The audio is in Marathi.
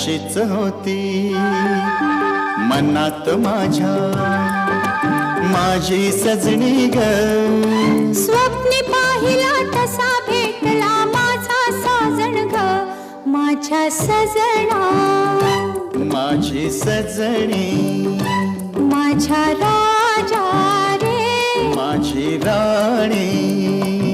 अशीच होती मनात माझ्या माझी सजनी ग. स्वप्नी पाहिला तसा भेटला माझा साजण ग. माझ्या सजना माझी सजनी माझ्या राजा रे माझी राणी.